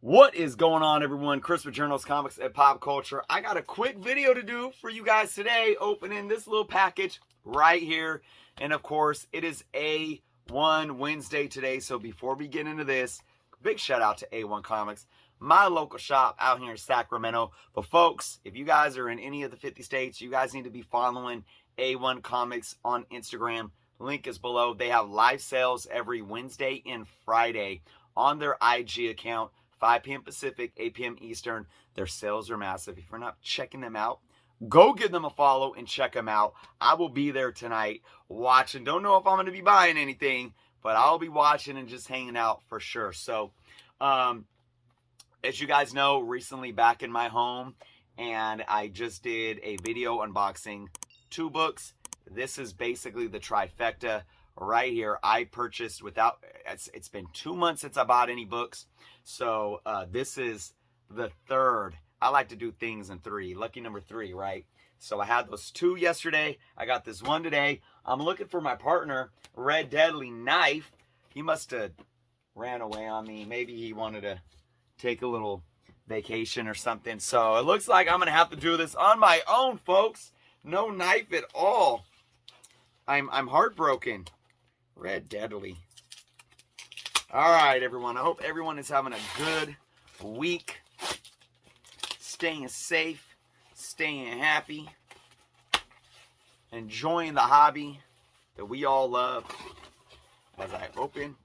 What is going on, everyone? Chris with Journals, Comics, and Pop Culture. I got a quick video to do for you guys today, opening this little package right here. And of course, it is A1 Wednesday today. So before we get into this, big shout out to A1 Comics, my local shop out here in Sacramento. But folks, if you guys are in any of the 50 states, you guys need to be following A1 Comics on Instagram. Link is below. They have live sales every Wednesday and Friday on their IG account. 5 p.m. Pacific, 8 p.m. Eastern. Their sales are massive. If you're not checking them out, go give them a follow and check them out. I will be there tonight watching. Don't know if I'm going to be buying anything, but I'll be watching and just hanging out for sure. So, as you guys know, recently back in my home, and I just did a video unboxing 2 books. This is basically the trifecta right here. I purchased without, it's been 2 months since I bought any books. So this is the third. I like to do things in 3. Lucky number 3, right? So I had those 2 yesterday. I got this 1 today. I'm looking for my partner, Red Deadly Knife. He must have ran away on me. Maybe he wanted to take a little vacation or something. So it looks like I'm going to have to do this on my own, folks. No knife at all. I'm heartbroken. Red Deadly. All right, everyone. I hope everyone is having a good week. Staying safe. Staying happy. Enjoying the hobby that we all love. As I open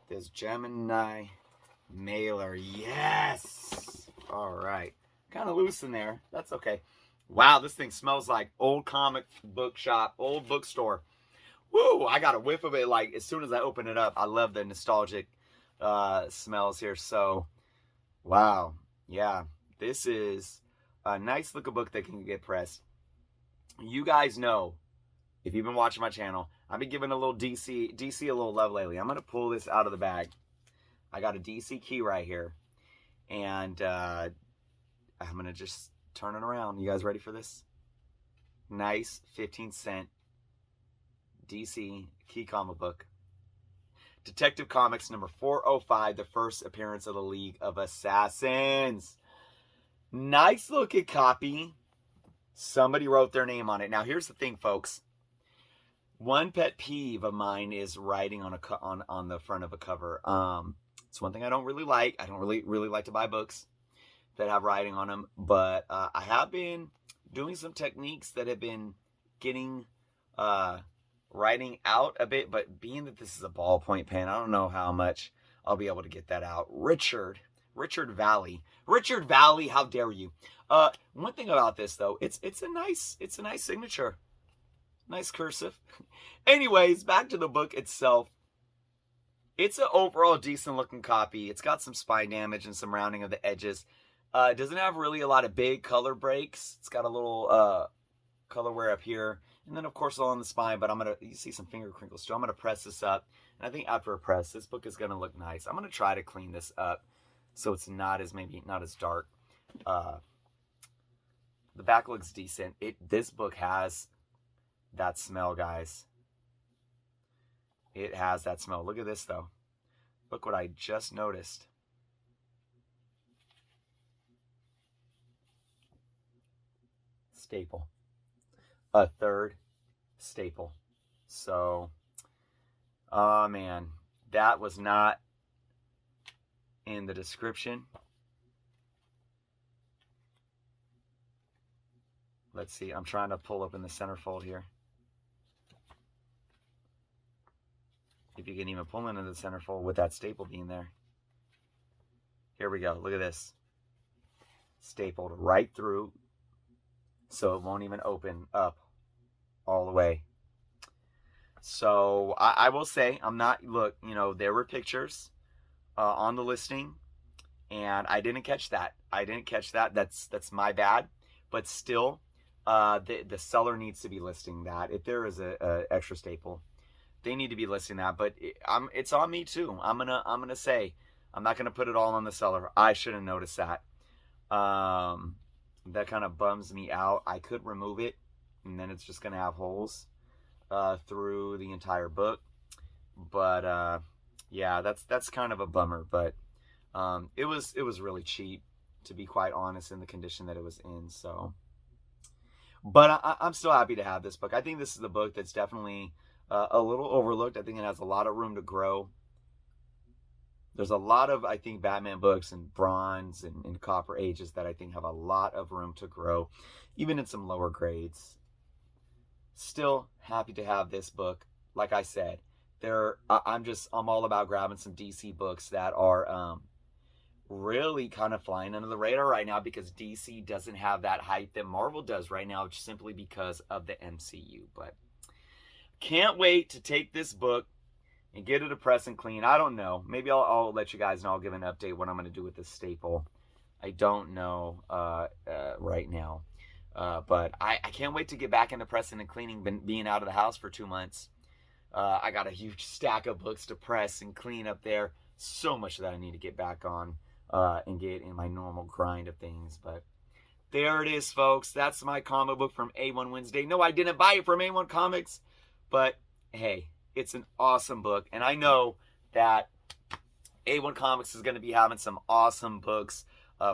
this Gemini mailer. Yes! All right. Kind of loose in there. That's okay. Wow, this thing smells like old comic book shop, old bookstore. Woo! I got a whiff of it like as soon as I open it up. I love the nostalgic smells here. So, wow. Yeah, this is a nice looking book that can get pressed. You guys know, if you've been watching my channel, I've been giving a little DC a little love lately. I'm going to pull this out of the bag. I got a DC key right here. And I'm going to just turn it around. You guys ready for this? Nice 15-cent DC key comic book. Detective Comics number 405, the first appearance of the League of Assassins. Nice looking copy. Somebody wrote their name on it. Now here's the thing, folks. One pet peeve of mine is writing on the front of a cover. It's one thing I don't really like. I don't really like to buy books that have writing on them, but I have been doing some techniques that have been getting writing out a bit, but being that this is a ballpoint pen, I don't know how much I'll be able to get that out. Richard Valley, how dare you? One thing about this though, it's a nice signature, nice cursive. Anyways, back to the book itself. It's an overall decent looking copy. It's got some spine damage and some rounding of the edges. It doesn't have really a lot of big color breaks. It's got a little color wear up here. And then, of course, along the spine. But you see some finger crinkles too. I'm going to press this up. And I think after a press, this book is going to look nice. I'm going to try to clean this up so it's not as dark. The back looks decent. This book has that smell, guys. It has that smell. Look at this, though. Look what I just noticed. Staple. A third staple. So, oh man, that was not in the description. Let's see. I'm trying to pull up in the centerfold here. If you can even pull into the centerfold with that staple being there. Here we go. Look at this. Stapled right through, so it won't even open up all the way. So I will say, look, there were pictures on the listing, and I didn't catch that. That's my bad. But still, the seller needs to be listing that. If there is a extra staple, they need to be listing that. But it's on me too. I'm gonna say, I'm not gonna put it all on the seller. I should have noticed that. That kind of bums me out. I could remove it, and then it's just gonna have holes through the entire book. But yeah, that's kind of a bummer. But It was really cheap, to be quite honest, in the condition that it was in. So, but I'm still happy to have this book. I think this is a book that's definitely a little overlooked. I think it has a lot of room to grow. There's a lot of, I think, Batman books and Bronze and Copper Ages that I think have a lot of room to grow, even in some lower grades. Still happy to have this book. Like I said, I'm all about grabbing some DC books that are really kind of flying under the radar right now, because DC doesn't have that hype that Marvel does right now, simply because of the MCU. But can't wait to take this book and get it to press and clean. I don't know. Maybe I'll let you guys know. I'll give an update what I'm going to do with this staple. I don't know right now. But I can't wait to get back into pressing and cleaning, being out of the house for 2 months. I got a huge stack of books to press and clean up there. So much that I need to get back on and get in my normal grind of things. But there it is, folks. That's my comic book from A1 Wednesday. No, I didn't buy it from A1 Comics. But, hey, it's an awesome book. And I know that A1 Comics is going to be having some awesome books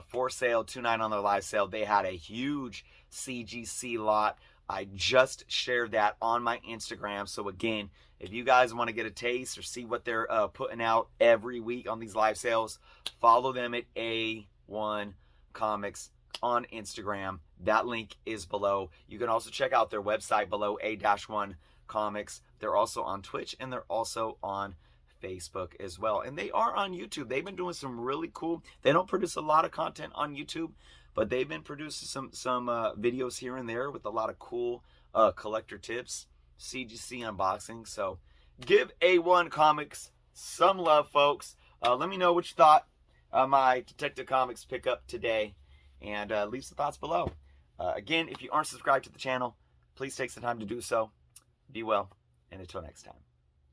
for sale tonight on their live sale. They had a huge CGC lot. I just shared that on my Instagram. So again, if you guys want to get a taste or see what they're putting out every week on these live sales, follow them at A1 Comics on Instagram. That link is below. You can also check out their website below, A-1 Comics. They're also on Twitch, and they're also on Facebook as well. And they are on YouTube. They've been doing some really cool, they don't produce a lot of content on YouTube, but they've been producing some videos here and there with a lot of cool collector tips, CGC unboxing. So give A1 Comics some love, folks. Let me know what you thought of my Detective Comics pickup today, and leave some thoughts below. Again, if you aren't subscribed to the channel, please take some time to do so. Be well, and until next time.